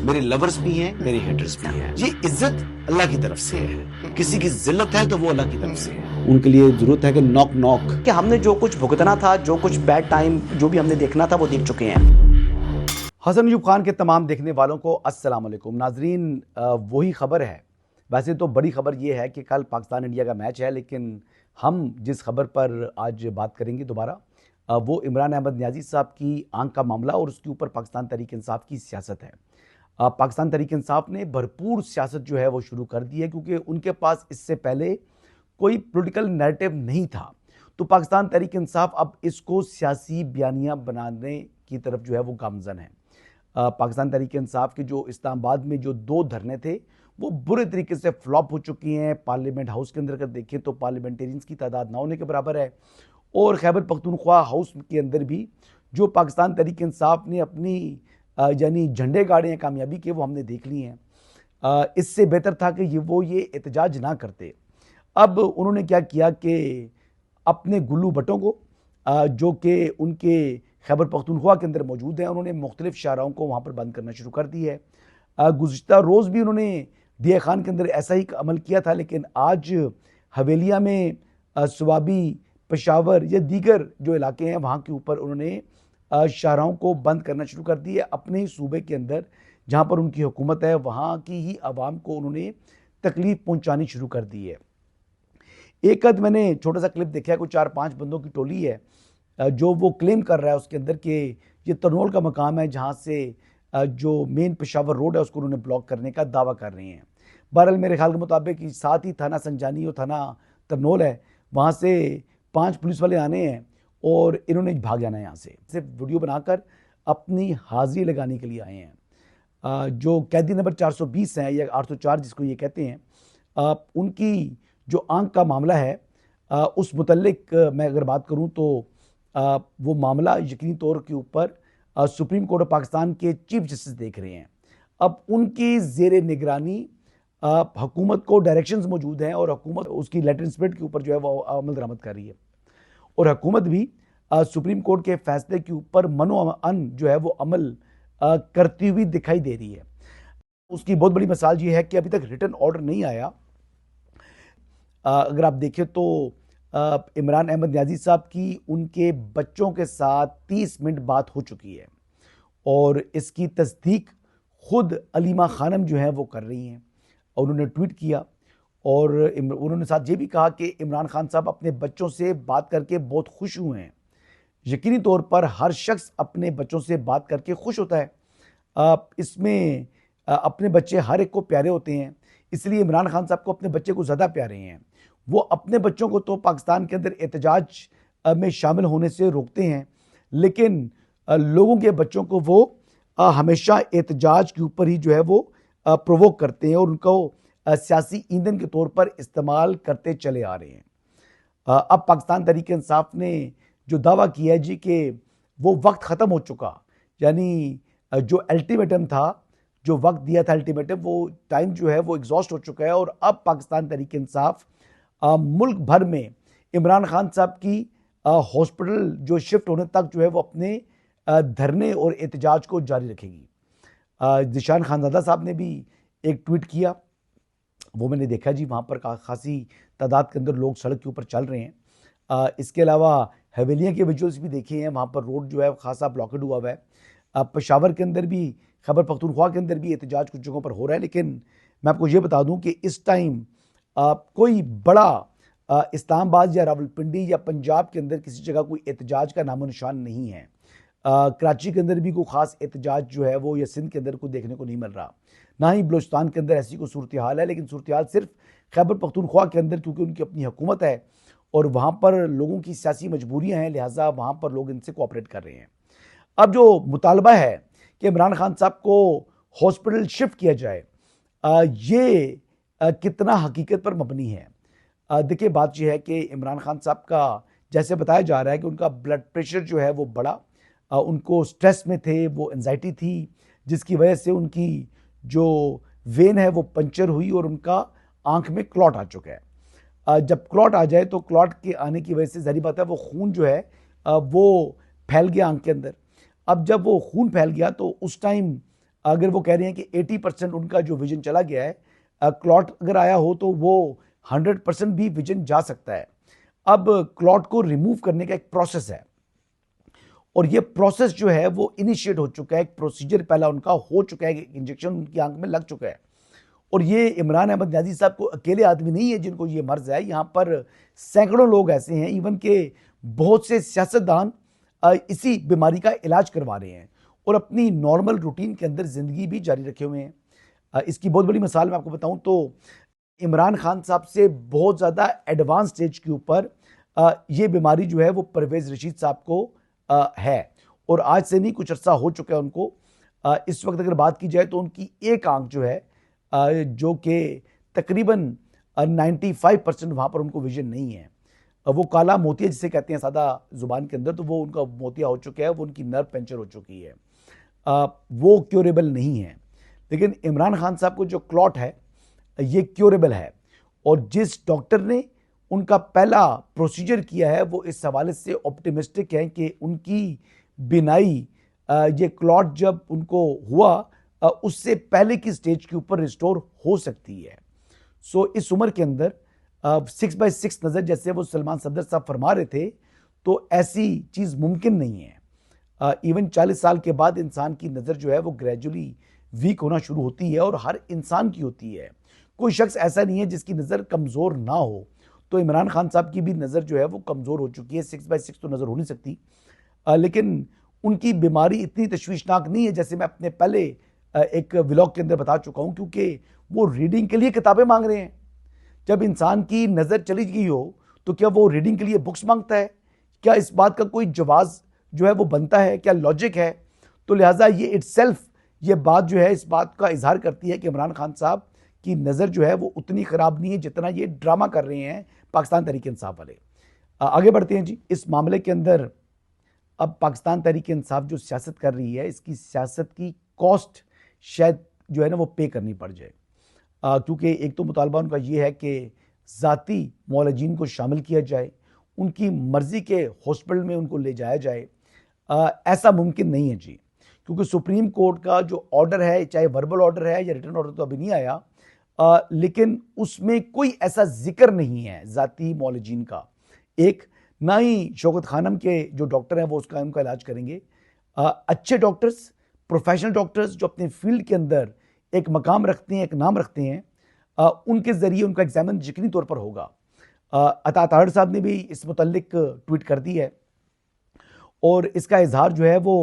मेरे लवर्स भी हैं, मेरे हेटर्स भी हैं। ये इज्जत अल्लाह की तरफ से है, किसी की जिल्लत है तो वो अल्लाह की तरफ से है। उनके लिए जरूरत है कि नॉक नॉक कि हमने जो कुछ भुगतना था, जो कुछ बैड टाइम जो भी हमने देखना था वो देख चुके हैं। हसन अयूब खान के तमाम देखने वालों को अस्सलाम वालेकुम नाजरीन। वही खबर है। वैसे तो बड़ी खबर ये है कि कल पाकिस्तान इंडिया का मैच है, लेकिन हम जिस खबर पर आज बात करेंगे दोबारा वो इमरान अहमद नियाजी साहब की आंख का मामला और उसके ऊपर पाकिस्तान तहरीक इंसाफ की सियासत है। पाकिस्तान तहरीक इंसाफ ने भरपूर सियासत जो है वो शुरू कर दी है, क्योंकि उनके पास इससे पहले कोई पॉलिटिकल नैरेटिव नहीं था। तो पाकिस्तान तहरीक इंसाफ अब इसको सियासी बयानियाँ बनाने की तरफ जो है वो गामजन है। पाकिस्तान तहरीक इंसाफ के जो इस्लामाबाद में जो 2 धरने थे वो बुरे तरीके से फ्लॉप हो चुकी हैं। पार्लियामेंट हाउस के अंदर अगर देखें तो पार्लियामेंटेरियंस की तादाद ना होने के बराबर है, और खैबर पख्तूनख्वा हाउस के अंदर भी जो पाकिस्तान तहरीक इंसाफ ने अपनी यानी झंडे गाड़े हैं कामयाबी के, वो हमने देख ली हैं। इससे बेहतर था कि ये एहतजाज ना करते। अब उन्होंने क्या किया कि अपने गुल्लू भट्टों को जो कि उनके खैबर पख्तूनख्वा के अंदर मौजूद हैं, उन्होंने मुख्तलिफ शाहराओं को वहाँ पर बंद करना शुरू कर दी है। गुज़िश्ता रोज़ भी उन्होंने दिया खान के अंदर ऐसा ही अमल किया था, लेकिन आज हवेलिया में स्वाबी, पेशावर या दीगर जो इलाके हैं वहाँ के ऊपर उन्होंने शाहराओं को बंद करना शुरू कर दिया। अपने ही सूबे के अंदर जहाँ पर उनकी हुकूमत है वहाँ की ही आवाम को उन्होंने तकलीफ पहुँचानी शुरू कर दी है। एक अद मैंने छोटा सा क्लिप देखा है, कोई 4-5 बंदों की टोली है जो वो क्लेम कर रहा है उसके अंदर कि ये तरनोल का मकाम है, जहाँ से जो मेन पेशावर रोड है उसको उन्होंने ब्लॉक करने का दावा कर रहे हैं। बहरहाल मेरे ख्याल के मुताबिक साथ ही थाना संजानी और थाना तरनोल है, वहाँ से 5 पुलिस वाले आने हैं और इन्होंने भाग जाना है यहाँ से। सिर्फ वीडियो बनाकर अपनी हाजिरी लगाने के लिए आए हैं। जो कैदी नंबर 420 हैं या 804 जिसको ये कहते हैं, उनकी जो आंख का मामला है उस मुतल्लिक मैं अगर बात करूँ तो वो मामला यकीनी तौर के ऊपर सुप्रीम कोर्ट ऑफ पाकिस्तान के चीफ जस्टिस देख रहे हैं। अब उनकी ज़ेरे निगरानी हुकूमत को डायरेक्शंस मौजूद हैं और हुकूमत उसकी लेटर स्प्रेड के ऊपर जो है वो अमल दरामद कर रही है, और हुकूमत भी सुप्रीम कोर्ट के फैसले के ऊपर मनो अन जो है वो अमल करती हुई दिखाई दे रही है। उसकी बहुत बड़ी मिसाल ये है कि अभी तक रिटर्न ऑर्डर नहीं आया। अगर आप देखें तो इमरान अहमद नियाजी साहब की उनके बच्चों के साथ 30 मिनट बात हो चुकी है, और इसकी तस्दीक खुद अलीमा खानम जो है वो कर रही हैं, और उन्होंने ट्वीट किया और उन्होंने साथ ये भी कहा कि इमरान खान साहब अपने बच्चों से बात करके बहुत खुश हुए हैं। यकीनी तौर पर हर शख्स अपने बच्चों से बात करके खुश होता है। इसमें अपने बच्चे हर एक को प्यारे होते हैं, इसलिए इमरान खान साहब को अपने बच्चे को ज़्यादा प्यारे हैं। वो अपने बच्चों को तो पाकिस्तान के अंदर एहतजाज में शामिल होने से रोकते हैं, लेकिन लोगों के बच्चों को वो हमेशा एहतजाज के ऊपर ही जो है वो प्रोवोक करते हैं और उनको सियासी ईंधन के तौर पर इस्तेमाल करते चले आ रहे हैं। अब पाकिस्तान तहरीक इंसाफ ने जो दावा किया है जी कि वो वक्त ख़त्म हो चुका, यानी जो अल्टीमेटम था, जो वक्त दिया था अल्टीमेटम, वो टाइम जो है वो एग्जॉस्ट हो चुका है, और अब पाकिस्तान तहरीक इंसाफ मुल्क भर में इमरान खान साहब की हॉस्पिटल जो शिफ्ट होने तक जो है वो अपने धरने और एहतजाज को जारी रखेगी। जिशान खानजादा साहब ने भी एक ट्वीट किया, वो मैंने देखा जी, वहाँ पर खासी तादाद के अंदर लोग सड़क के ऊपर चल रहे हैं। इसके अलावा हवेलिया के विजुअल्स भी देखे हैं, वहाँ पर रोड जो है खासा ब्लॉकेड हुआ हुआ है। पेशावर के अंदर भी, खैबर पख्तूनख्वा के अंदर भी एहतजाज कुछ जगहों पर हो रहा है, लेकिन मैं आपको ये बता दूं कि इस टाइम कोई बड़ा इस्लामाबाद या रावलपिंडी या पंजाब के अंदर किसी जगह कोई एहतजाज का नामो निशान नहीं है। कराची के अंदर भी कोई ख़ास एहतजाज जो है वो, या सिंध के अंदर कोई देखने को नहीं मिल रहा, ना ही बलूचिस्तान के अंदर ऐसी कोई सूरत हाल है। लेकिन सूरत हाल सिर्फ खैबर पख्तूनख्वा के अंदर, क्योंकि उनकी अपनी हुकूमत है और वहाँ पर लोगों की सियासी मजबूरियाँ हैं, लिहाजा वहाँ पर लोग इनसे कोऑपरेट कर रहे हैं। अब जो मुतालबा है कि इमरान खान साहब को हॉस्पिटल शिफ्ट किया जाए, ये कितना हकीकत पर मबनी है। देखिए, बात यह है कि इमरान खान साहब का जैसे बताया जा रहा है कि उनका ब्लड प्रेशर जो है वो बढ़ा, उनको स्ट्रेस में थे, वो एंजाइटी थी, जिसकी वजह से उनकी जो वेन है वो पंचर हुई और उनका आंख में क्लॉट आ चुका है। जब क्लॉट आ जाए तो क्लॉट के आने की वजह से जाहिर बात है वो खून जो है वो फैल गया आंख के अंदर। अब जब वो खून फैल गया तो उस टाइम अगर वो कह रहे हैं कि 80% उनका जो विजन चला गया है, क्लॉट अगर आया हो तो वो 100% भी विजन जा सकता है। अब क्लॉट को रिमूव करने का एक प्रोसेस है और ये प्रोसेस जो है वो इनिशिएट हो चुका है, एक प्रोसीजर पहला उनका हो चुका है, इंजेक्शन उनकी आंख में लग चुका है। और ये इमरान अहमद न्याजी साहब को अकेले आदमी नहीं है जिनको ये मर्ज है, यहाँ पर सैकड़ों लोग ऐसे हैं, इवन के बहुत से सियासतदान इसी बीमारी का इलाज करवा रहे हैं और अपनी नॉर्मल रूटीन के अंदर जिंदगी भी जारी रखे हुए हैं। इसकी बहुत बड़ी मिसाल मैं आपको बताऊं तो इमरान खान साहब से बहुत ज़्यादा एडवांस स्टेज के ऊपर ये बीमारी जो है वो परवेज़ रशीद साहब को है और आज से नहीं कुछ अर्सा हो चुका है उनको। इस वक्त अगर बात की जाए तो उनकी एक आंख जो है जो कि तकरीबन 95% वहाँ पर उनको विजन नहीं है। वो काला मोतिया जिसे कहते हैं सादा जुबान के अंदर, तो वो उनका मोतिया हो चुका है, वो उनकी नर्व पंचर हो चुकी है, वो क्योरेबल नहीं है। लेकिन इमरान खान साहब को जो क्लॉट है ये क्योरेबल है और जिस डॉक्टर ने उनका पहला प्रोसीजर किया है वो इस हवाले से ऑप्टिमिस्टिक है कि उनकी बिनाई ये क्लॉट जब उनको हुआ उससे पहले की स्टेज के ऊपर रिस्टोर हो सकती है। सो इस उम्र के अंदर 6/6 नज़र जैसे वो सलमान सदर साहब फरमा रहे थे, तो ऐसी चीज़ मुमकिन नहीं है। इवन 40 साल के बाद इंसान की नज़र जो है वो ग्रेजुअली वीक होना शुरू होती है और हर इंसान की होती है। कोई शख्स ऐसा नहीं है जिसकी नज़र कमज़ोर ना हो। तो इमरान खान साहब की भी नज़र जो है वो कमज़ोर हो चुकी है, 6/6 तो नज़र हो नहीं सकती, लेकिन उनकी बीमारी इतनी तशवीशनाक नहीं है जैसे मैं अपने पहले एक व्लॉग के अंदर बता चुका हूँ, क्योंकि वो रीडिंग के लिए किताबें मांग रहे हैं। जब इंसान की नज़र चली गई हो तो क्या वो रीडिंग के लिए बुक्स मांगता है? क्या इस बात का कोई जवाब जो है वो बनता है? क्या लॉजिक है? तो लिहाजा ये इटसेल्फ ये बात जो है इस बात का इजहार करती है कि इमरान खान साहब की नज़र जो है वो उतनी ख़राब नहीं है जितना ये ड्रामा कर रहे हैं पाकिस्तान तहरीक इंसाफ वाले। आगे बढ़ते हैं जी इस मामले के अंदर। अब पाकिस्तान तहरीक इंसाफ जो सियासत कर रही है, इसकी सियासत की कॉस्ट शायद जो है ना वो पे करनी पड़ जाए, क्योंकि एक तो मुतालबा उनका ये है कि ज़ाती मौलजीन को शामिल किया जाए, उनकी मर्ज़ी के हॉस्पिटल में उनको ले जाया जाए। ऐसा मुमकिन नहीं है जी, क्योंकि सुप्रीम कोर्ट का जो ऑर्डर है, चाहे वर्बल ऑर्डर है या रिटर्न ऑर्डर तो अभी नहीं आया, लेकिन उसमें कोई ऐसा जिक्र नहीं है ज़ाती मौलजीन का। एक ना ही शौकत खानम के जो डॉक्टर हैं वो उनका इलाज करेंगे। अच्छे डॉक्टर्स, प्रोफेशनल डॉक्टर्स जो अपने फील्ड के अंदर एक मकाम रखते हैं, एक नाम रखते हैं, उनके ज़रिए उनका एग्जामिन यकीनी तौर पर होगा। अता ताहर साहब ने भी इस मुतल्लिक ट्वीट कर दी है और इसका इजहार जो है वो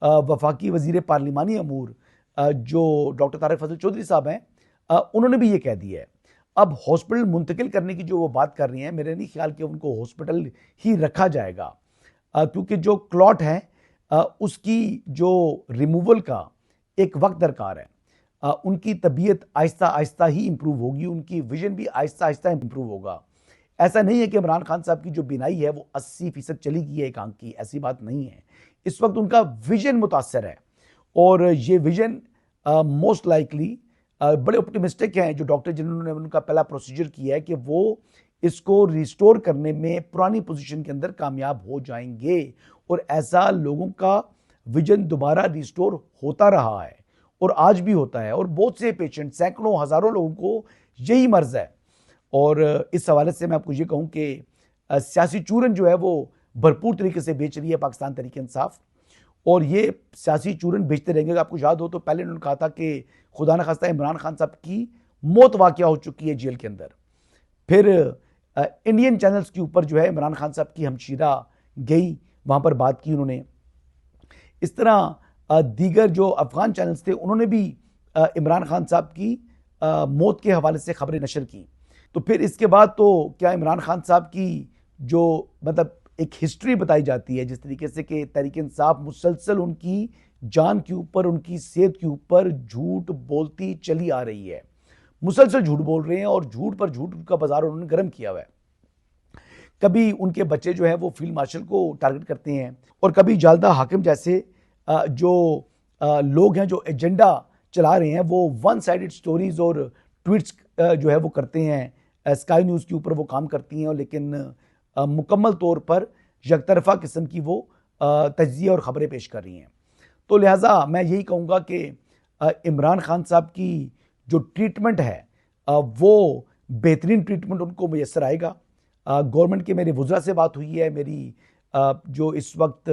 वफाकी वज़ीर पार्लिमानी अमूर जो डॉक्टर तारिक फजल चौधरी साहब हैं, उन्होंने भी ये कह दिया है। अब हॉस्पिटल मुंतकिल करने की जो वो बात कर रही हैं, मेरे नहीं ख्याल कि उनको हॉस्पिटल ही रखा जाएगा, क्योंकि जो क्लॉट है उसकी जो रिमूवल का एक वक्त दरकार है। उनकी तबीयत आहिस्ता आहिस्ता ही इंप्रूव होगी, उनकी विजन भी आहिस्ता आहिस्ता इंप्रूव होगा। ऐसा नहीं है कि इमरान खान साहब की जो बिनाई है वो 80% चली गई है एक आंख की, ऐसी बात नहीं है। इस वक्त उनका विजन मुतासर है और ये विजन मोस्ट लाइकली बड़े ऑप्टिमिस्टिक हैं जो डॉक्टर जिन्होंने उनका पहला प्रोसीजर किया है कि वो इसको रिस्टोर करने में पुरानी पोजीशन के अंदर कामयाब हो जाएंगे। और ऐसा लोगों का विजन दोबारा रिस्टोर होता रहा है और आज भी होता है, और बहुत से पेशेंट, सैकड़ों हज़ारों लोगों को यही मर्ज है। और इस हवाले से मैं आपको ये कहूँ कि सियासी चूरन जो है वो भरपूर तरीके से बेच रही है पाकिस्तान तहरीक इंसाफ, और ये सियासी चूरन बेचते रहेंगे। आपको याद हो तो पहले उन्होंने कहा था कि खुदा न खास्ता इमरान खान साहब की मौत वाक़या हो चुकी है जेल के अंदर। फिर इंडियन चैनल्स के ऊपर जो है इमरान खान साहब की हमशीरा गई, वहाँ पर बात की उन्होंने। इस तरह दीगर जो अफगान चैनल्स थे उन्होंने भी इमरान खान साहब की मौत के हवाले से खबरें नशर की। तो फिर इसके बाद तो क्या इमरान खान साहब की जो मतलब एक हिस्ट्री बताई जाती है जिस तरीके से कि तहरीक इंसाफ मुसलसल उनकी जान के ऊपर, उनकी सेहत के ऊपर झूठ बोलती चली आ रही है, मुसलसल झूठ बोल रहे हैं और झूठ पर झूठ का बाजार उन्होंने गर्म किया हुआ है। कभी उनके बच्चे जो है वो फील्ड मार्शल को टारगेट करते हैं और कभी जालदा हाकिम जैसे जो लोग हैं जो एजेंडा चला रहे हैं वो वन साइडेड स्टोरीज और ट्वीट्स जो है वो करते हैं। स्काई न्यूज़ के ऊपर वो काम करती हैं, लेकिन मुकम्मल तौर पर यकतरफा किस्म की वो तज्जिया और ख़बरें पेश कर रही हैं। तो लिहाजा मैं यही कहूँगा कि इमरान खान साहब की जो ट्रीटमेंट है वो बेहतरीन ट्रीटमेंट उनको मैसर आएगा। गवर्नमेंट के मेरे वुज़रा से बात हुई है, मेरी जो इस वक्त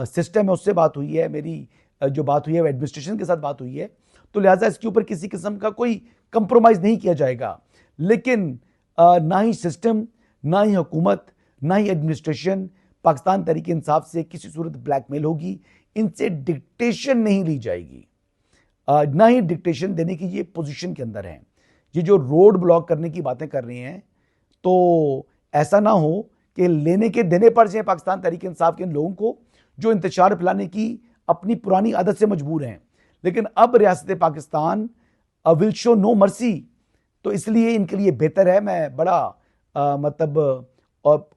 सिस्टम है उससे बात हुई है, मेरी जो बात हुई है एडमिनिस्ट्रेशन के साथ बात हुई है, तो लिहाजा इसके ऊपर किसी किस्म का कोई कंप्रोमाइज़ नहीं किया जाएगा। लेकिन ना ही सिस्टम, ना ही हुकूमत, ना ही एडमिनिस्ट्रेशन पाकिस्तान तहरीक इंसाफ से किसी सूरत ब्लैकमेल होगी, इनसे डिक्टेशन नहीं ली जाएगी, ना ही डिक्टेशन देने की ये पोजीशन के अंदर हैं। ये जो रोड ब्लॉक करने की बातें कर रही हैं, तो ऐसा ना हो कि लेने के देने पड़ जाए पाकिस्तान तहरीक इंसाफ के लोगों को जो इंतशार फैलाने की अपनी पुरानी आदत से मजबूर हैं। लेकिन अब रियासत Pakistan will show no mercy, तो इसलिए इनके लिए बेहतर है, मैं बड़ा मतलब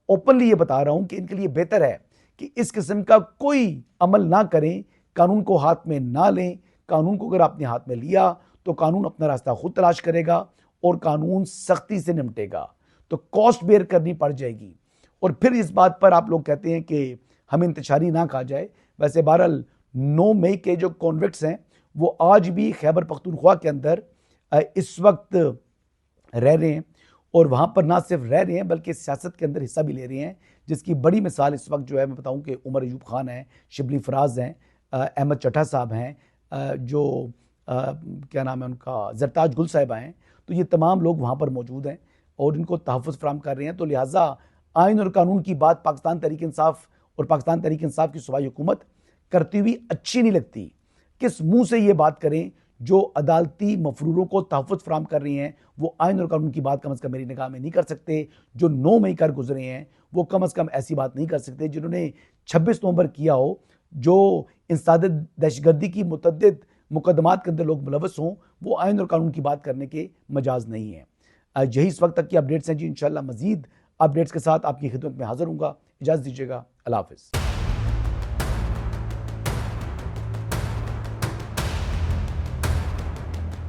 ओपनली ये बता रहा हूं कि इनके लिए बेहतर है कि इस किस्म का कोई अमल ना करें, कानून को हाथ में ना लें। कानून को अगर आपने हाथ में लिया तो कानून अपना रास्ता खुद तलाश करेगा और कानून सख्ती से निपटेगा, तो कॉस्ट बेयर करनी पड़ जाएगी। और फिर इस बात पर आप लोग कहते हैं कि हमें इंतशारी ना कहा जाए। वैसे बहरहाल 9 मई के जो कॉन्विक्ट्स हैं वो आज भी खैबर पख्तूनख्वा के अंदर इस वक्त रह रहे हैं, और वहाँ पर ना सिर्फ रह रहे हैं बल्कि सियासत के अंदर हिस्सा भी ले रहे हैं, जिसकी बड़ी मिसाल इस वक्त जो है मैं बताऊं कि उमर अयूब खान हैं, शिबली फराज हैं, अहमद चट्टा साहब हैं, जो क्या नाम है उनका, जरताज गुल साहिबा हैं। तो ये तमाम लोग वहाँ पर मौजूद हैं और इनको तहफ़्फ़ुज़ फराहम कर रहे हैं। तो लिहाजा आइन और कानून की बात पाकिस्तान तहरीक इंसाफ और पाकिस्तान तहरीक इंसाफ की सूबाई हुकूमत करती हुई अच्छी नहीं लगती। किस मुंह से ये बात करें, जो अदालती मफरूरों को तहफ़्फ़ुज़ फराहम कर रही हैं वो आइन और कानून की बात कम अज़ कम मेरी निगाह में नहीं कर सकते। जो 9 मई कर गुजरे हैं वो कम अज़ कम ऐसी बात नहीं कर सकते। जिन्होंने 26 नवंबर किया हो, जो इंसदाद दहशतगर्दी की मुतअद्दिद मुकदमात के अंदर लोग मुलव्वस हों, वो आइन और कानून की बात करने के मजाज नहीं है। यही इस वक्त तक की अपडेट्स हैं जी। इंशाल्लाह मजीद अपडेट्स के साथ आपकी खिदमत में हाजिर हूँगा। इजाज़त दीजिएगा। अल्लाह हाफ़िज़।